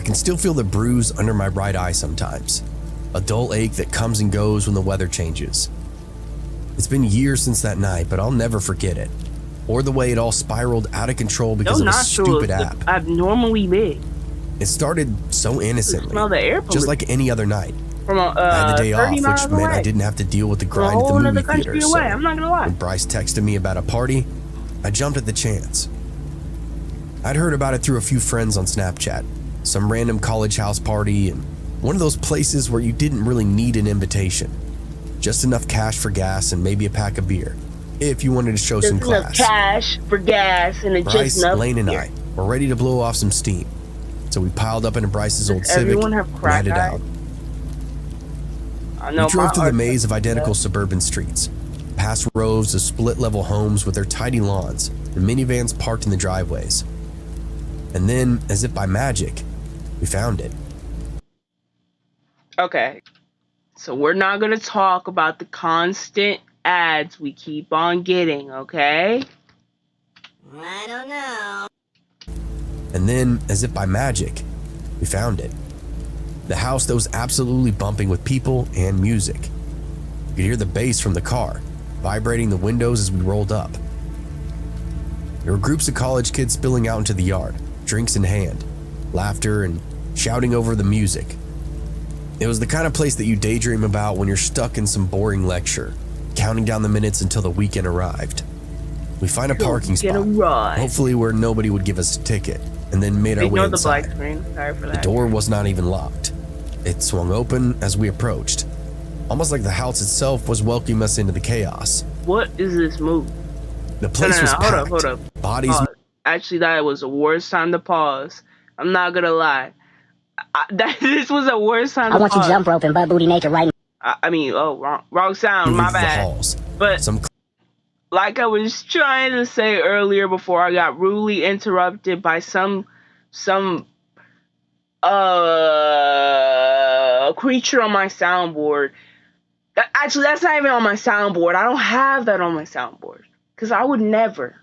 I can still feel the bruise under my right eye sometimes, a dull ache that comes and goes when the weather changes. It's been years since that night, but I'll never forget it, or the way it all spiraled out of control because of a stupid app. Abnormally big. It started so innocently, smell the air just like any other night. From I had the day off, which meant I didn't have to deal with the grind at the movie theater. So I'm not gonna lie. when Bryce texted me about a party, I jumped at the chance. I'd heard about it through a few friends on Snapchat, some random college house party, and one of those places where you didn't really need an invitation. Just enough cash for gas and maybe a pack of beer, if you wanted to show some class. Enough cash for gas and Bryce, just enough Lane, and beer. I were ready to blow off some steam. So we piled up into Bryce's old Civic Everyone have and crack headed eyes? out. I know We drove my through the art- maze of identical suburban streets, past rows of split-level homes with their tidy lawns and minivans parked in the driveways. And then, as if by magic, we found it. Okay, so we're not gonna talk about the constant ads we keep on getting, okay? I don't know. And then, as if by magic, we found it. The house that was absolutely bumping with people and music. You could hear the bass from the car, vibrating the windows as we rolled up. There were groups of college kids spilling out into the yard, drinks in hand, laughter and shouting over the music. It was the kind of place that you daydream about when you're stuck in some boring lecture, counting down the minutes until the weekend arrived. We find a parking spot, hopefully where nobody would give us a ticket, and then made our way Ignore the inside. black screen. Sorry for that. The door was not even locked. It swung open as we approached, almost like the house itself was welcoming us into the chaos. What is this move? The place was packed. Hold up. Bodies. Actually, that was the worst time to pause. I'm not gonna lie. This was the worst time to pause. I want you jump roping butt booty naked right now. I mean, wrong sound, my bad. Halls. But like I was trying to say earlier before I got rudely interrupted by some creature on my soundboard. Actually, that's not even on my soundboard. I don't have that on my soundboard. Because I would never.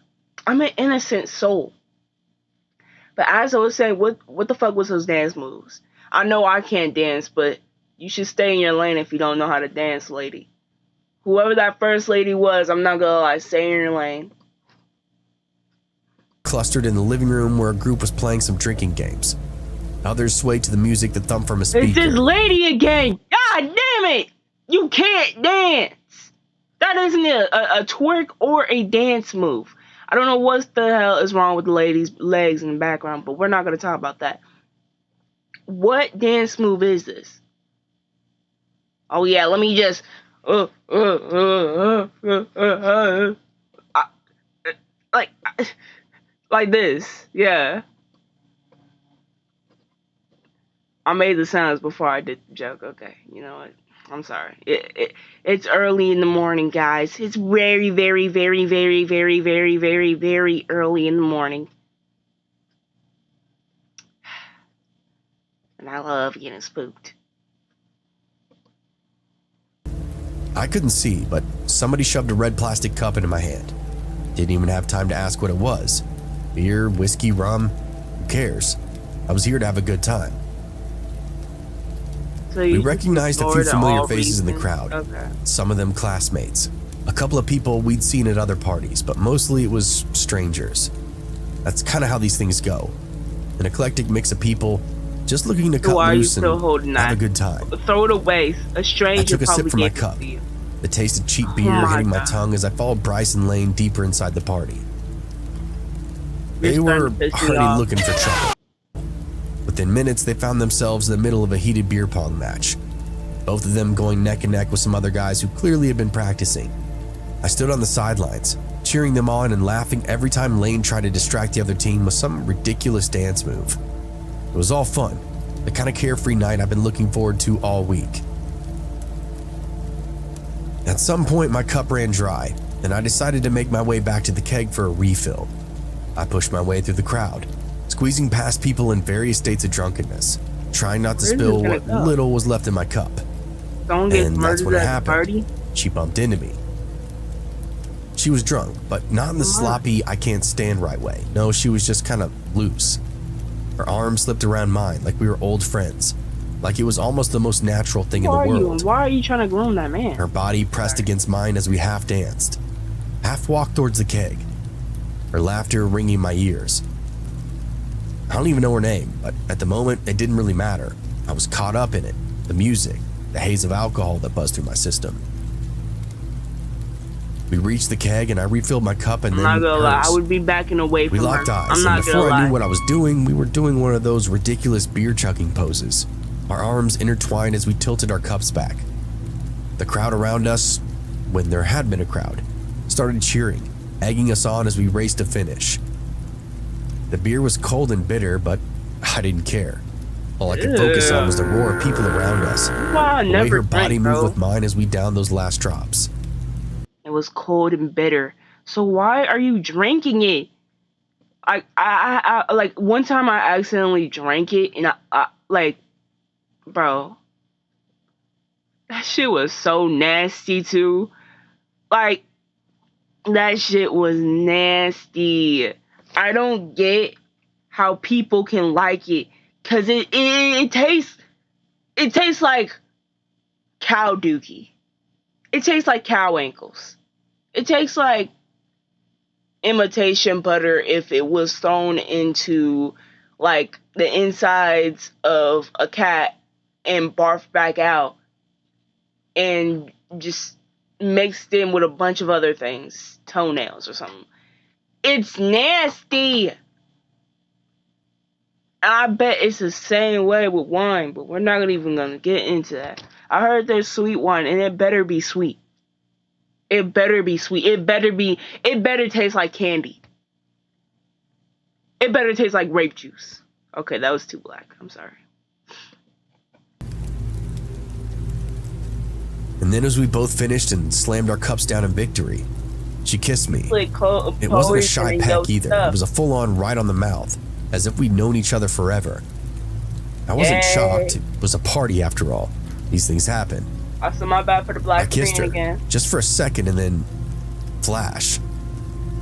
I'm an innocent soul. But as I was saying, what the fuck was those dance moves? I know I can't dance, but you should stay in your lane if you don't know how to dance, lady. Whoever that first lady was, I'm not gonna lie, stay in your lane. Clustered in the living room where a group was playing some drinking games. Others swayed to the music that thumped from a speaker. It's this lady again! God damn it! You can't dance! That isn't a twerk or a dance move. I don't know what the hell is wrong with the lady's legs in the background, but we're not going to talk about that. What dance move is this? Oh yeah, let me just... like this, yeah. I made the sounds before I did the joke. Okay, you know what? I'm sorry. It's early in the morning, guys. It's very, very, very, very, very, very, very, very early in the morning. And I love getting spooked. I couldn't see, but somebody shoved a red plastic cup into my hand. Didn't even have time to ask what it was. Beer, whiskey, rum, who cares? I was here to have a good time. So we recognized a few familiar faces in the crowd, okay. Some of them classmates. A couple of people we'd seen at other parties, but mostly it was strangers. That's kind of how these things go. An eclectic mix of people just looking to cut loose and have a good time. Throw it away. A stranger. I took a sip from my cup. cup. The taste of cheap beer hitting my tongue as I followed Bryce and Lane deeper inside the party. They were already looking for trouble. Within minutes, they found themselves in the middle of a heated beer pong match. Both of them going neck and neck with some other guys who clearly had been practicing. I stood on the sidelines, cheering them on and laughing every time Lane tried to distract the other team with some ridiculous dance move. It was all fun, the kind of carefree night I've been looking forward to all week. At some point, my cup ran dry, and I decided to make my way back to the keg for a refill. I pushed my way through the crowd, squeezing past people in various states of drunkenness, trying not to spill what little was left in my cup. And that's when it happened. She bumped into me. She was drunk, but not in the sloppy, I can't stand right way. No, she was just kind of loose. Her arm slipped around mine like we were old friends, like it was almost the most natural thing in the world. Why are you trying to groom that man? Her body pressed against mine as we half danced, half walked towards the keg, her laughter ringing my ears. I don't even know her name, but at the moment, it didn't really matter. I was caught up in it, the music, the haze of alcohol that buzzed through my system. We reached the keg and I refilled my cup and then I'm not gonna lie, I hers. would be backing away from We locked her. eyes, I'm not and before gonna I lie. knew what I was doing, we were doing one of those ridiculous beer chugging poses. Our arms intertwined as we tilted our cups back. The crowd around us, when there had been a crowd, started cheering, egging us on as we raced to finish. The beer was cold and bitter, but I didn't care. All I could focus on was the roar of people around us, Why I the way never her body drink, moved bro. with mine as we downed those last drops. It was cold and bitter. So why are you drinking it? I like one time I accidentally drank it and I like, bro, that shit was so nasty too. Like, that shit was nasty. I don't get how people can like it, cause it tastes like cow dookie. It tastes like cow ankles. It tastes like imitation butter if it was thrown into like the insides of a cat and barfed back out and just mixed in with a bunch of other things, toenails or something. It's nasty. I bet it's the same way with wine, but we're not even gonna get into that. I heard there's sweet wine and it better be sweet. It better be sweet. It better taste like candy. It better taste like grape juice. Okay, that was too black. I'm sorry. And then as we both finished and slammed our cups down in victory, she kissed me. Like It wasn't a shy peck either. It was a full-on right on the mouth, as if we'd known each other forever. I wasn't shocked. It was a party after all. These things happen. I saw my bad for the black I kissed screen her, again. just for a second, and then flash.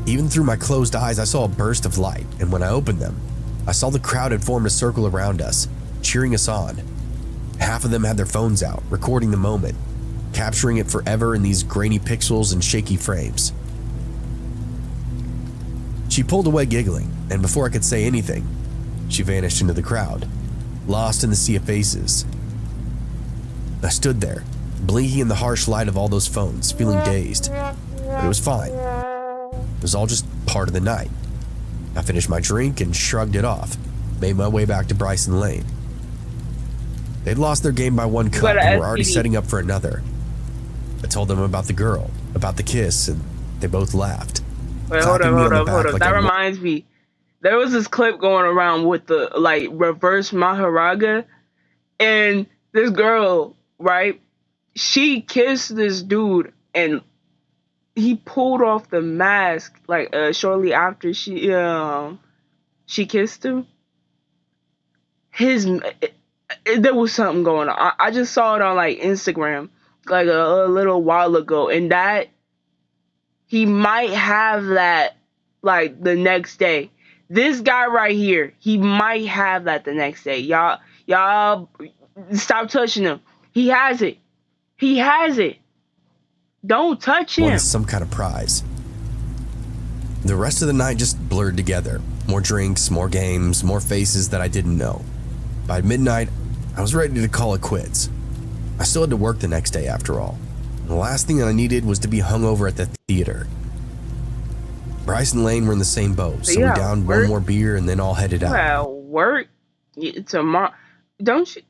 Even through my closed eyes, I saw a burst of light, and when I opened them, I saw the crowd had formed a circle around us, cheering us on. Half of them had their phones out, recording the moment, capturing it forever in these grainy pixels and shaky frames. She pulled away giggling, and before I could say anything, she vanished into the crowd, lost in the sea of faces. I stood there, blinking in the harsh light of all those phones, feeling dazed, but it was fine. It was all just part of the night. I finished my drink and shrugged it off, made my way back to Bryson Lane. They'd lost their game by one cup and were already setting up for another. I told them about the girl, about the kiss, and they both laughed. Wait, hold up. That reminds me. There was this clip going around with the like reverse Maharaga, and this girl, right? She kissed this dude, and he pulled off the mask like shortly after she kissed him. There was something going on. I just saw it on like Instagram like a little while ago, and that he might have that like the next day. This guy right here, he might have that the next day. Y'all stop touching him. He has it. He has it. Don't touch him. Won some kind of prize. The rest of the night just blurred together. More drinks, more games, more faces that I didn't know. By midnight, I was ready to call it quits. I still had to work the next day after all. And the last thing that I needed was to be hungover at the theater. Bryce and Lane were in the same boat, so we downed one more beer and then all headed out. Well, work tomorrow. Don't you?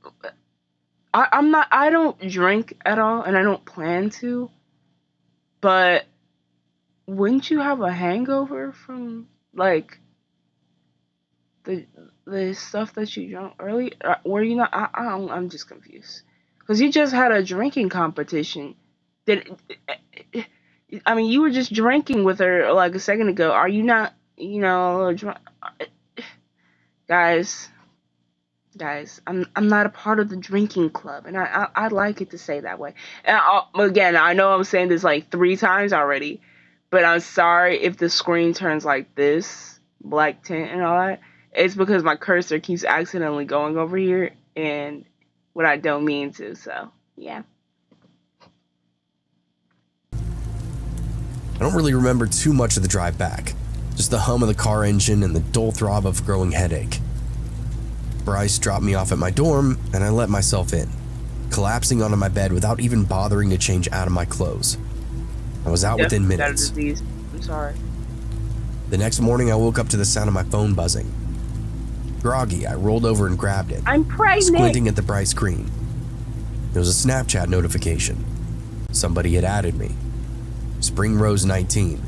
I don't drink at all, and I don't plan to. But wouldn't you have a hangover from like the stuff that you drank earlier? Were you not? I'm just confused because you just had a drinking competition. I mean, you were just drinking with her like a second ago. Are you not? Guys, I'm not a part of the drinking club, and I'd like it to say that way. And again, I know I'm saying this like 3 times already, but I'm sorry if the screen turns like this, black tint and all that. It's because my cursor keeps accidentally going over here and when I don't mean to, so yeah. I don't really remember too much of the drive back, just the hum of the car engine and the dull throb of growing headache. Bryce dropped me off at my dorm and I let myself in, collapsing onto my bed without even bothering to change out of my clothes. I was out within minutes. I'm sorry. The next morning I woke up to the sound of my phone buzzing. Groggy, I rolled over and grabbed it, I'm pregnant. squinting at the bright screen. There was a Snapchat notification. Somebody had added me. Spring Rose 19.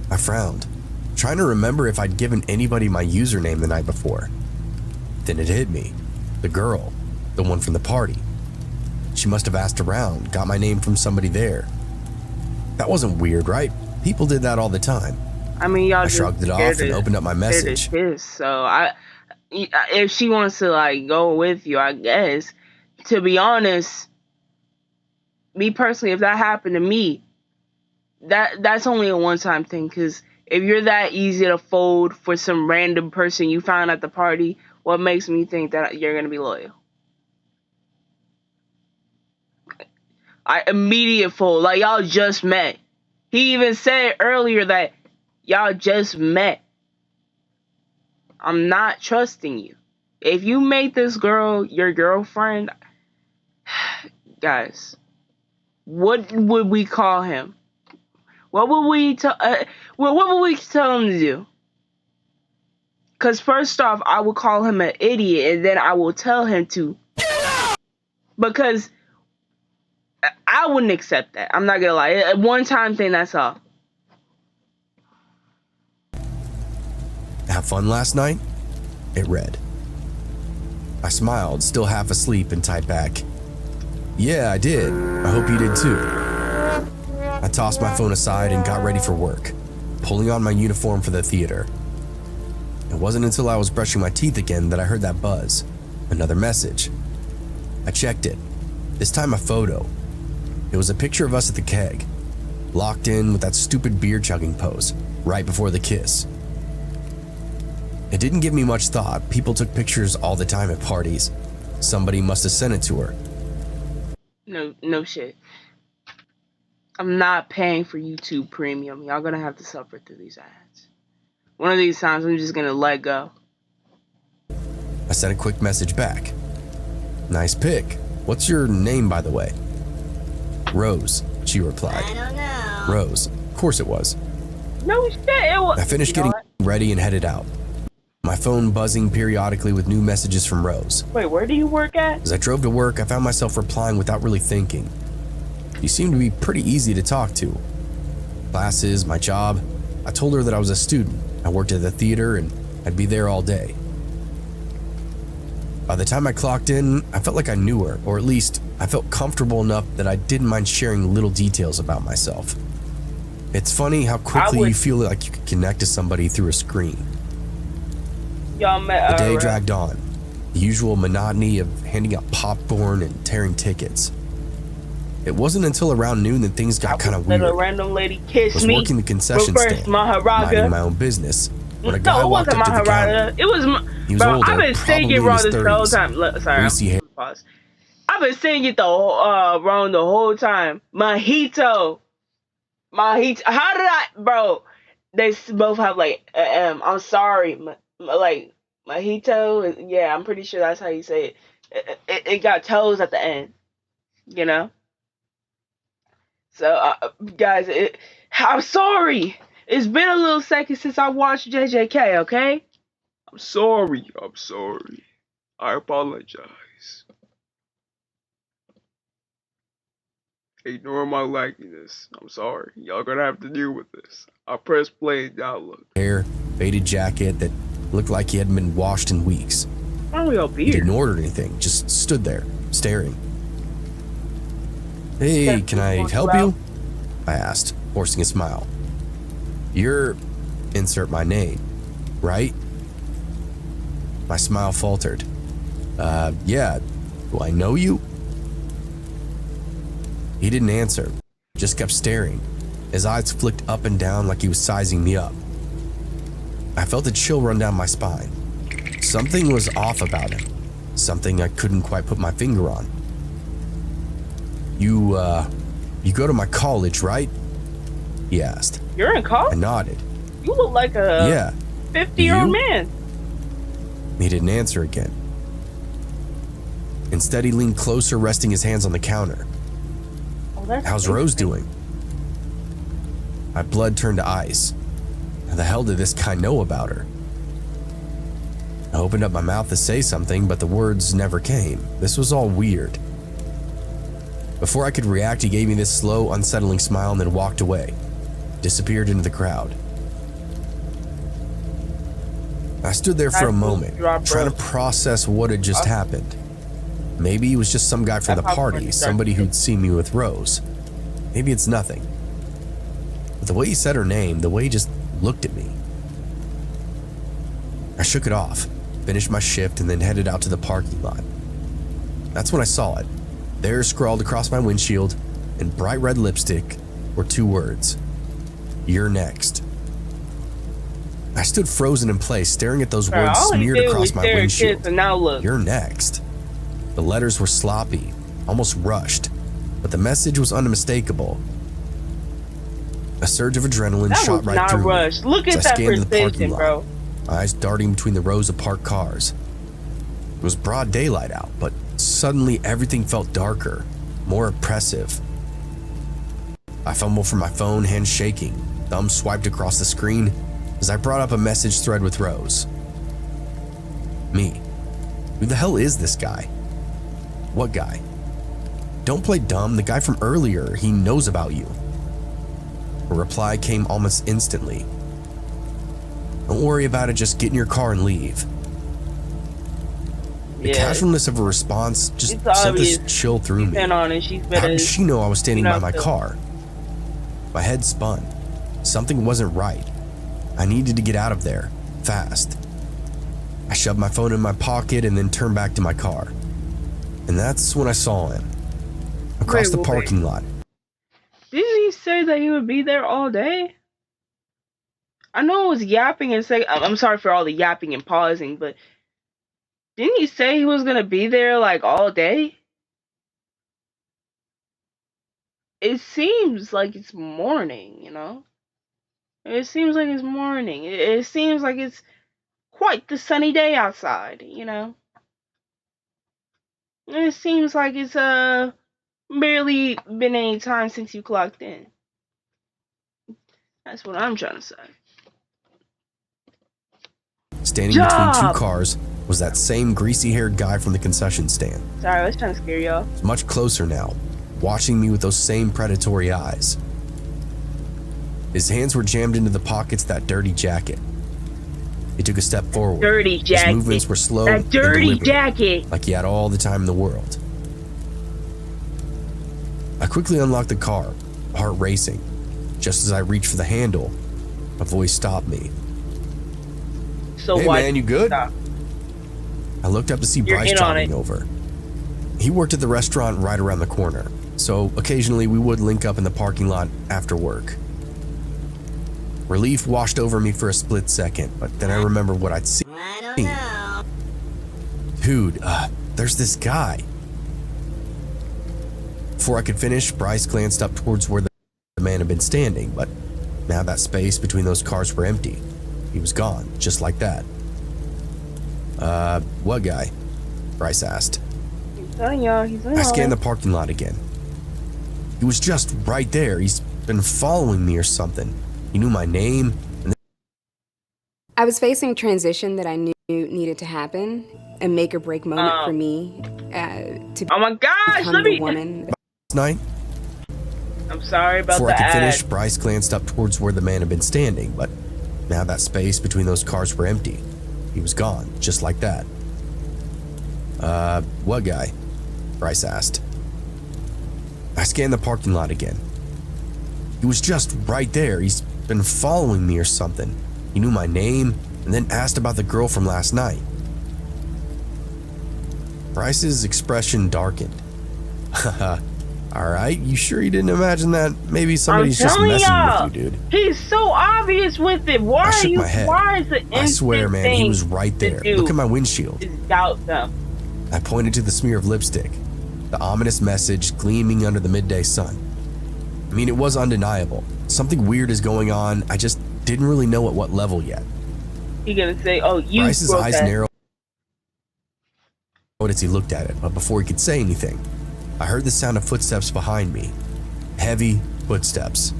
I frowned, trying to remember if I'd given anybody my username the night before. Then it hit me. The girl, the one from the party. She must have asked around, got my name from somebody there. That wasn't weird, right? People did that all the time. I mean, y'all I shrugged it off and opened up my message. So if she wants to like go with you, I guess. To be honest, me personally, if that happened to me, that's only a one-time thing. Because if you're that easy to fold for some random person you found at the party, what makes me think that you're gonna be loyal? Immediate fold, like y'all just met. He even said earlier that y'all just met. I'm not trusting you. If you make this girl your girlfriend, guys, what would we call him? What would we tell him to do? Because first off, I will call him an idiot, and then I will tell him to. Because I wouldn't accept that. I'm not gonna lie. A one-time thing, that's all. Have fun last night? It read. I smiled, still half asleep, and typed back, "Yeah, I did. I hope you did too." I tossed my phone aside and got ready for work, pulling on my uniform for the theater. It wasn't until I was brushing my teeth again that I heard that buzz. Another message. I checked it. This time a photo. It was a picture of us at the keg, locked in with that stupid beer chugging pose, right before the kiss. It didn't give me much thought. People took pictures all the time at parties. Somebody must have sent it to her. No shit. I'm not paying for YouTube Premium. Y'all gonna have to suffer through these ads. One of these times I'm just gonna let go. I sent a quick message back. "Nice pic. What's your name, by the way?" "Rose," she replied. I don't know. Rose. Of course it was. No shit. It was. I finished getting ready and headed out, my phone buzzing periodically with new messages from Rose. Wait, where do you work at? As I drove to work, I found myself replying without really thinking. She seemed to be pretty easy to talk to. Classes, my job. I told her that I was a student. I worked at the theater and I'd be there all day. By the time I clocked in, I felt like I knew her, or at least I felt comfortable enough that I didn't mind sharing little details about myself. It's funny how quickly you feel like you can connect to somebody through a screen. Y'all met. The day dragged on, the usual monotony of handing out popcorn and tearing tickets. It wasn't until around noon that things got kind of weird. A random lady I kissed was me. working the concession stand, minding my own business, when a guy walked up to the counter. It was. He was older, I've been saying probably it in wrong his this whole 30s. time. Sorry, Greasy hair. pause. I've been saying it wrong the whole time. Mojito. How did I, bro? They both have like I'm sorry, like mojito. Yeah, I'm pretty sure that's how you say it. It got toes at the end, you know. So guys, I'm sorry. It's been a little second since I watched JJK. Okay. I'm sorry. I apologize. Ignore my lagginess. I'm sorry. Y'all gonna have to deal with this. I press play and download. Hair, faded jacket that looked like he hadn't been washed in weeks. He didn't order anything, just stood there, staring. "Hey, can I help you?" I asked, forcing a smile. "You're," insert my name, "right?" My smile faltered. Yeah, do I know you?" He didn't answer, just kept staring. His eyes flicked up and down like he was sizing me up. I felt a chill run down my spine. Something was off about him. Something I couldn't quite put my finger on. You go to my college, right? He asked. You're in college? I nodded. You look like a 50-year-old man. He didn't answer again. Instead, he leaned closer, resting his hands on the counter. Oh, that's How's Rose doing? My blood turned to ice. How the hell did this guy know about her? I opened up my mouth to say something, but the words never came. This was all weird. Before I could react, he gave me this slow, unsettling smile and then walked away. Disappeared into the crowd. I stood there for a moment, trying to process what had just happened. Maybe he was just some guy from the party, somebody who'd seen me with Rose. Maybe it's nothing. But the way he said her name, the way he just looked at me. I shook it off, finished my shift, and then headed out to the parking lot. That's when I saw it. There, scrawled across my windshield, in bright red lipstick, were 2 words. You're next. I stood frozen in place, staring at those words smeared across my windshield. You're next. The letters were sloppy, almost rushed, but the message was unmistakable. A surge of adrenaline shot right through me. Look at that precision, bro. Eyes darting between the rows of parked cars. It was broad daylight out, but suddenly everything felt darker, more oppressive. I fumbled for my phone, hands shaking, thumb swiped across the screen as I brought up a message thread with Rose. Me. Who the hell is this guy? What guy? Don't play dumb, the guy from earlier, he knows about you. A reply came almost instantly. Don't worry about it, just get in your car and leave. The casualness of her response just sent this chill through me. How did she know I was standing by my car? My head spun. Something wasn't right. I needed to get out of there, fast. I shoved my phone in my pocket and then turned back to my car. And that's when I saw him. Across the parking lot. Didn't he say that he would be there all day? I know it was yapping and saying, I'm sorry for all the yapping and pausing, but didn't he say he was gonna be there like all day? It seems like it's morning, you know? It seems like it's morning. It seems like it's quite the sunny day outside, you know? And it seems like it's barely been any time since you clocked in. That's what I'm trying to say. Standing between 2 cars was that same greasy-haired guy from the concession stand. Sorry, I was trying to scare y'all. He's much closer now, watching me with those same predatory eyes. His hands were jammed into the pockets of that dirty jacket. He took a step forward. Dirty jacket. His movements were slow and dirty jacket. like he had all the time in the world. I quickly unlocked the car, heart racing. Just as I reached for the handle, a voice stopped me. So hey man, you good? Stop. I looked up to see Bryce jogging over. He worked at the restaurant right around the corner, so occasionally we would link up in the parking lot after work. Relief washed over me for a split second, but then I remembered what I'd seen. I don't know. Dude, there's this guy. Before I could finish, Bryce glanced up towards where the man had been standing, but now that space between those cars were empty. He was gone, just like that. What guy? Bryce asked. I scanned the parking lot again. He was just right there. He's been following me or something. He knew my name. I was facing transition that I knew needed to happen, a make or break moment for me to oh my gosh, become the woman. Last night, I'm sorry about that. Before I could finish, Bryce glanced up towards where the man had been standing, but now that space between those cars were empty. He was gone, just like that. What guy? Bryce asked. I scanned the parking lot again. He was just right there. He's been following me or something. He knew my name and then asked about the girl from last night. Bryce's expression darkened. Haha, Alright, you sure you didn't imagine that? Maybe somebody's just telling messing y'all, with you, dude. He's so obvious with it. Why I are shook you? my head. Why is it? I swear, man, he was right there. Look at my windshield. Just doubt them. I pointed to the smear of lipstick, the ominous message gleaming under the midday sun. I mean, it was undeniable. Something weird is going on. I just didn't really know at what level yet. He gonna say, "Oh, you." Bryce's eyes narrowed as he looked at it, but before he could say anything, I heard the sound of footsteps behind me. Heavy footsteps.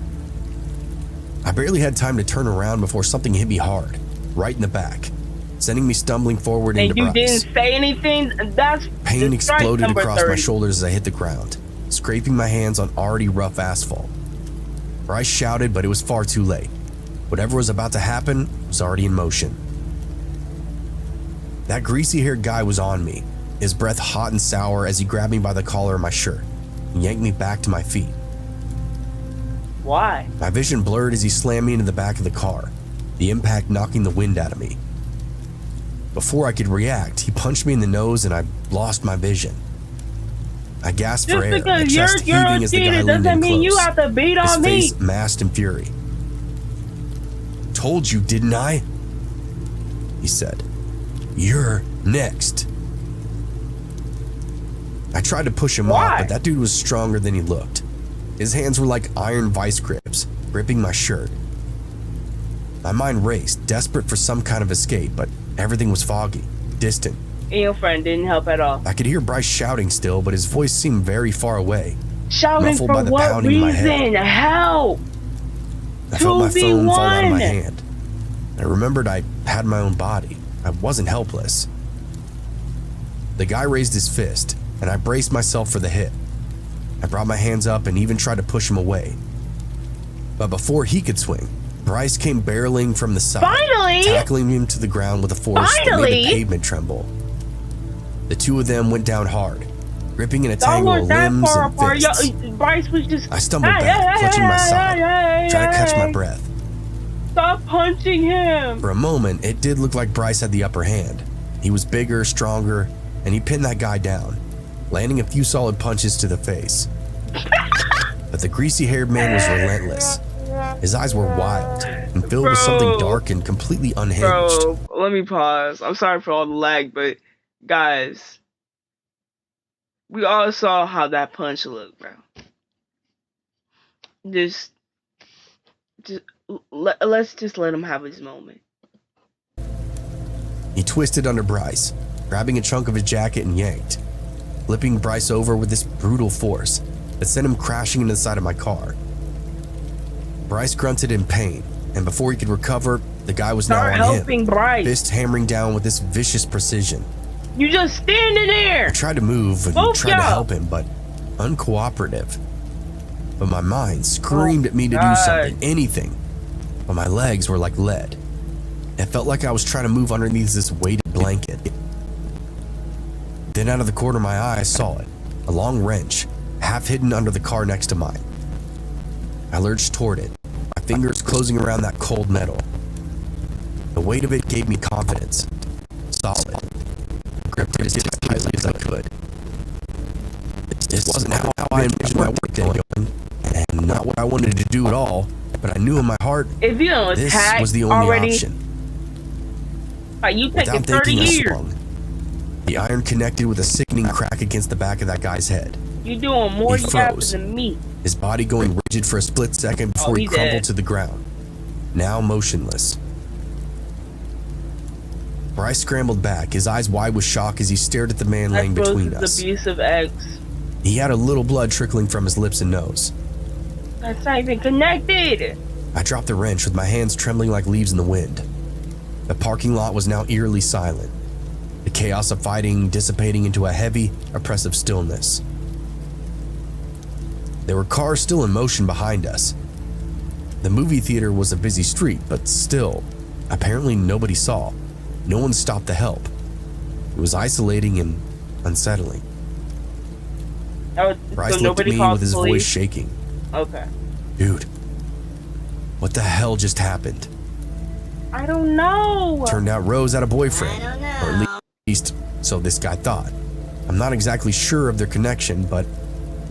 I barely had time to turn around before something hit me hard, right in the back, sending me stumbling forward into Bryce. And you didn't say anything? That's pain exploded across 30. my shoulders as I hit the ground, scraping my hands on already rough asphalt. Bryce shouted, but it was far too late. Whatever was about to happen was already in motion. That greasy-haired guy was on me, his breath hot and sour as he grabbed me by the collar of my shirt and yanked me back to my feet. Why? My vision blurred as he slammed me into the back of the car, the impact knocking the wind out of me. Before I could react, he punched me in the nose and I lost my vision. I gasped for air, my chest heaving as the guy leaned in close, you have to beat his on face me. masked in fury. "Told you, didn't I?" he said. "You're next." I tried to push him off, but that dude was stronger than he looked. His hands were like iron vice grips, gripping my shirt. My mind raced, desperate for some kind of escape, but everything was foggy, distant. And your friend didn't help at all. I could hear Bryce shouting still, but his voice seemed very far away. Shouting muffled for by the what pounding in my head. reason? Help! I felt my phone fall out of my 2v1. hand. I remembered I had my own body. I wasn't helpless. The guy raised his fist, and I braced myself for the hit. I brought my hands up and even tried to push him away. But before he could swing, Bryce came barreling from the side, Finally! tackling him to the ground with a force that made the pavement tremble. The two of them went down hard, gripping in a tangle of limbs and fists. Bryce was just. I stumbled back, clutching my side, trying to catch my breath. Stop punching him! For a moment, it did look like Bryce had the upper hand. He was bigger, stronger, and he pinned that guy down, landing a few solid punches to the face. But the greasy-haired man was relentless. His eyes were wild and filled with something dark and completely unhinged. Bro, let me pause. I'm sorry for all the lag, but guys, we all saw how that punch looked, bro. Let's just let him have his moment. He twisted under Bryce, grabbing a chunk of his jacket and yanked, flipping Bryce over with this brutal force that sent him crashing into the side of my car. Bryce grunted in pain, and before he could recover, the guy was now on him, Bryce. fists hammering down with this vicious precision. You just standing there. I tried to move and tried to help him, but uncooperative. But my mind screamed at me to do something, anything. But my legs were like lead. It felt like I was trying to move underneath this weighted blanket. Then out of the corner of my eye, I saw it, a long wrench, half hidden under the car next to mine. I lurched toward it, my fingers closing around that cold metal. The weight of it gave me confidence. Solid. I gripped it as tightly as I could. This wasn't how I envisioned my work day going, and not what I wanted to do at all, but I knew in my heart if you don't this attack was the only already, option. You taking Without 30 thinking, I years. swung. The iron connected with a sickening crack against the back of that guy's head. You're doing more He damage froze, than me. his body going rigid for a split second before he he's crumbled dead. to the ground, now motionless. Bryce scrambled back, his eyes wide with shock as he stared at the man laying between us. Abusive ex. He had a little blood trickling from his lips and nose. That's not even connected. I dropped the wrench with my hands trembling like leaves in the wind. The parking lot was now eerily silent, the chaos of fighting dissipating into a heavy, oppressive stillness. There were cars still in motion behind us. The movie theater was a busy street, but still, apparently nobody saw. No one stopped to help. It was isolating and unsettling. Bryce So looked at nobody me called with his police? voice shaking. Okay. Dude, what the hell just happened? I don't know. Turned out Rose had a boyfriend, I don't know. or at least so this guy thought. I'm not exactly sure of their connection, but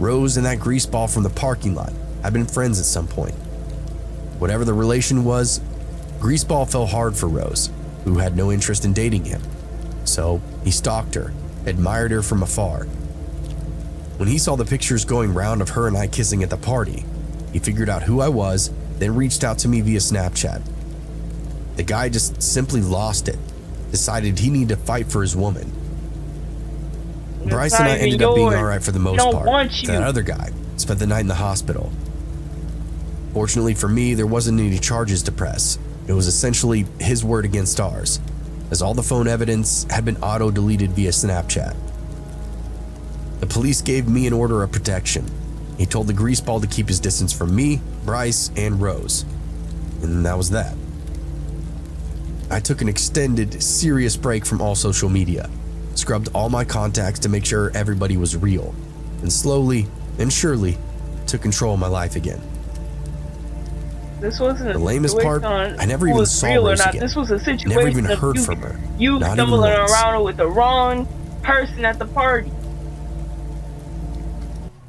Rose and that greaseball from the parking lot had been friends at some point. Whatever the relation was, Greaseball fell hard for Rose, who had no interest in dating him. So he stalked her, admired her from afar. When he saw the pictures going round of her and I kissing at the party, he figured out who I was, then reached out to me via Snapchat. The guy just simply lost it, decided he needed to fight for his woman. Bryce and I ended up being alright for the most part. That other guy spent the night in the hospital. Fortunately for me, there wasn't any charges to press. It was essentially his word against ours, as all the phone evidence had been auto-deleted via Snapchat. The police gave me an order of protection. He told the greaseball to keep his distance from me, Bryce, and Rose. And that was that. I took an extended, serious break from all social media, scrubbed all my contacts to make sure everybody was real, and slowly and surely took control of my life again. This wasn't the lamest part, I never even saw Rose again. This was a situation never even heard from her. You not stumbling even once. around with the wrong person at the party.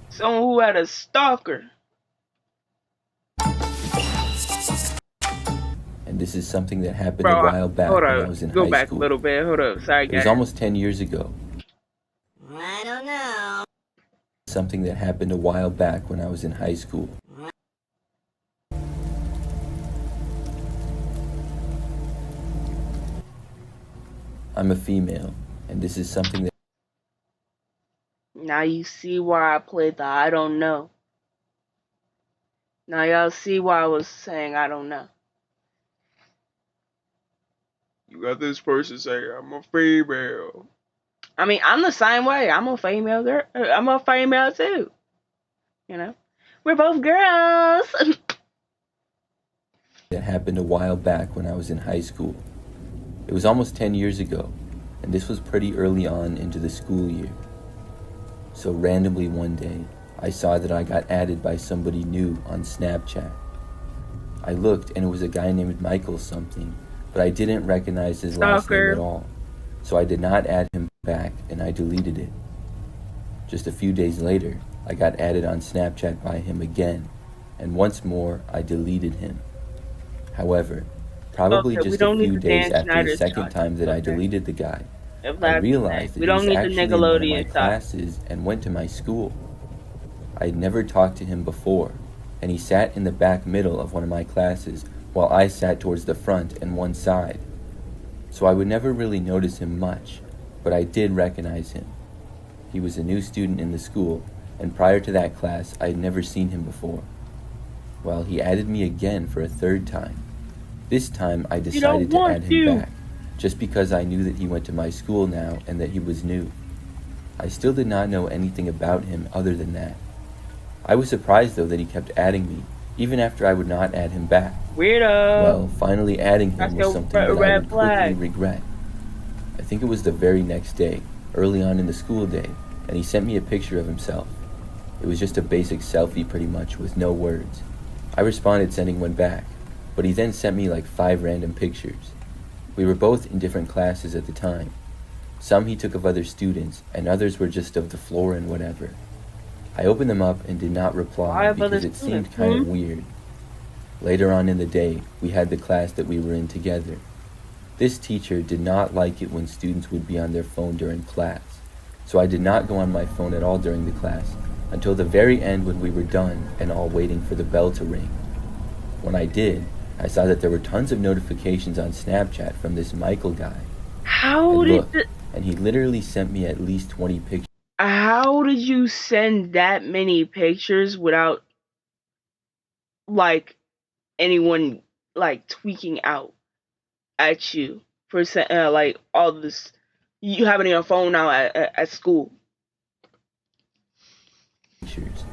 Someone who had a stalker. And this is something that happened a while back when I was in high school. Go back a little bit. Hold up. Sorry, guys. It was almost 10 years ago. I don't know. Something that happened a while back when I was in high school. I'm a female, and this is something that... Now you see why I played the I don't know. Now y'all see why I was saying I don't know. You got this person saying I'm a female. I mean, I'm the same way. I'm a female girl. I'm a female too. You know? We're both girls. That happened a while back when I was in high school. It was almost 10 years ago, and this was pretty early on into the school year. So randomly one day, I saw that I got added by somebody new on Snapchat. I looked and it was a guy named Michael something, but I didn't recognize his last name at all. So I did not add him back and I deleted it. Just a few days later, I got added on Snapchat by him again, and once more I deleted him. However, probably just a few days after the second time that I deleted the guy, I realized that he was actually in one of my classes and went to my school. I had never talked to him before, and he sat in the back middle of one of my classes while I sat towards the front and one side. So I would never really notice him much, but I did recognize him. He was a new student in the school, and prior to that class, I had never seen him before. Well, he added me again for a third time. This time, I decided to add him back, just because I knew that he went to my school now and that he was new. I still did not know anything about him other than that. I was surprised though that he kept adding me, even after I would not add him back. Weirdo. Well, finally adding him was something that I would quickly regret. I think it was the very next day, early on in the school day, and he sent me a picture of himself. It was just a basic selfie pretty much with no words. I responded sending one back, but he then sent me like 5 random pictures. We were both in different classes at the time. Some he took of other students, and others were just of the floor and whatever. I opened them up and did not reply because it seemed kind of weird. Later on in the day, we had the class that we were in together. This teacher did not like it when students would be on their phone during class, so I did not go on my phone at all during the class until the very end when we were done and all waiting for the bell to ring. When I did, I saw that there were tons of notifications on Snapchat from this Michael guy. And he literally sent me at least 20 pictures. How did you send that many pictures without, like, anyone, like, tweaking out at you for, like, all this? You have it on your phone now at school. Pictures.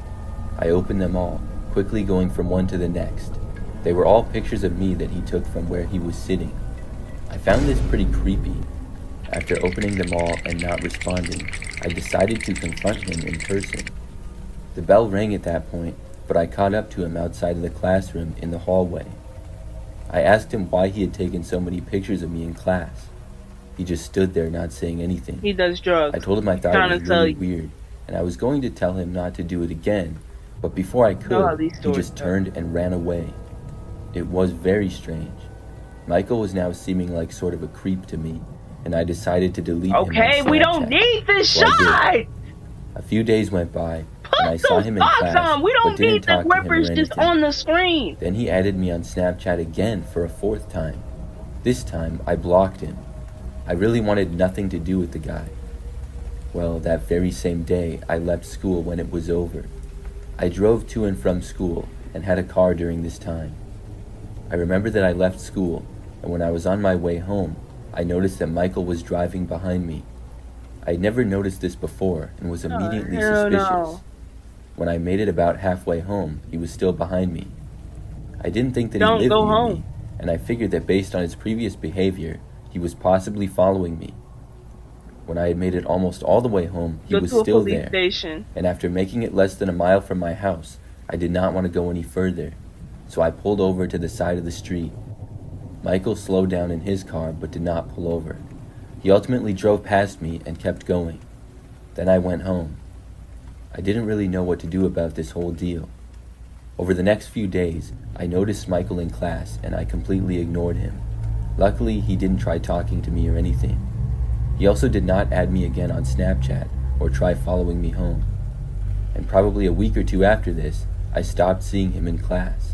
I opened them all, quickly going from one to the next. They were all pictures of me that he took from where he was sitting. I found this pretty creepy. After opening them all and not responding, I decided to confront him in person. The bell rang at that point, but I caught up to him outside of the classroom in the hallway. I asked him why he had taken so many pictures of me in class. He just stood there not saying anything. He does drugs. I told him I thought it was really weird, and I was going to tell him not to do it again, but before I know how could, these he stories just go. turned and ran away. It was very strange. Michael was now seeming like sort of a creep to me, and I decided to delete him on Okay, we don't Snapchat. need this So I shot. did. A few days went by, and I Put saw those him in thoughts class, on. We but don't need didn't the talk to him or whippers just anything. on the screen. Then he added me on Snapchat again for a fourth time. This time, I blocked him. I really wanted nothing to do with the guy. Well, that very same day, I left school when it was over. I drove to and from school and had a car during this time. I remember that I left school, and when I was on my way home, I noticed that Michael was driving behind me. I had never noticed this before and was immediately hell suspicious. no. When I made it about halfway home, he was still behind me. I didn't think that he Don't lived go near home. me, and I figured that based on his previous behavior, he was possibly following me. When I had made it almost all the way home, he Go was to a still police there, station. and after making it less than a mile from my house, I did not want to go any further, so I pulled over to the side of the street. Michael slowed down in his car but did not pull over. He ultimately drove past me and kept going. Then I went home. I didn't really know what to do about this whole deal. Over the next few days, I noticed Michael in class and I completely ignored him. Luckily, he didn't try talking to me or anything. He also did not add me again on Snapchat or try following me home. And probably a week or two after this, I stopped seeing him in class.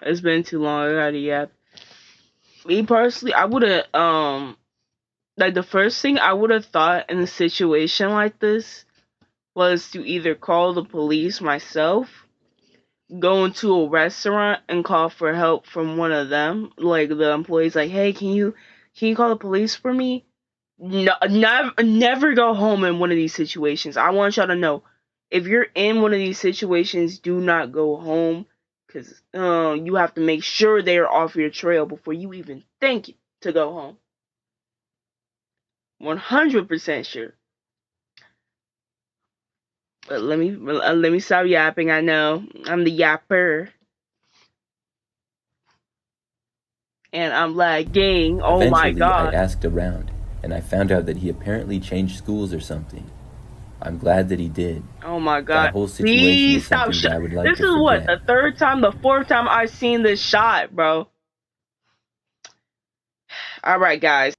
It's been too long. I gotta yap. Me personally, I would have like the first thing I would have thought in a situation like this was to either call the police myself, go into a restaurant and call for help from one of them, like the employees, like, hey, can you call the police for me? No, never go home in one of these situations. I want y'all to know, if you're in one of these situations, do not go home, because you have to make sure they're off your trail before you even think to go home. 100% sure. But let me stop yapping. I know I'm the yapper, and I'm lagging. Oh my Eventually, I god. asked around, and I found out that he apparently changed schools or something. I'm glad that he did. Oh my That god. whole situation Please is stop. something that I would like This to is what, forget. the third time, the fourth time I've seen this shot, bro. All right, guys.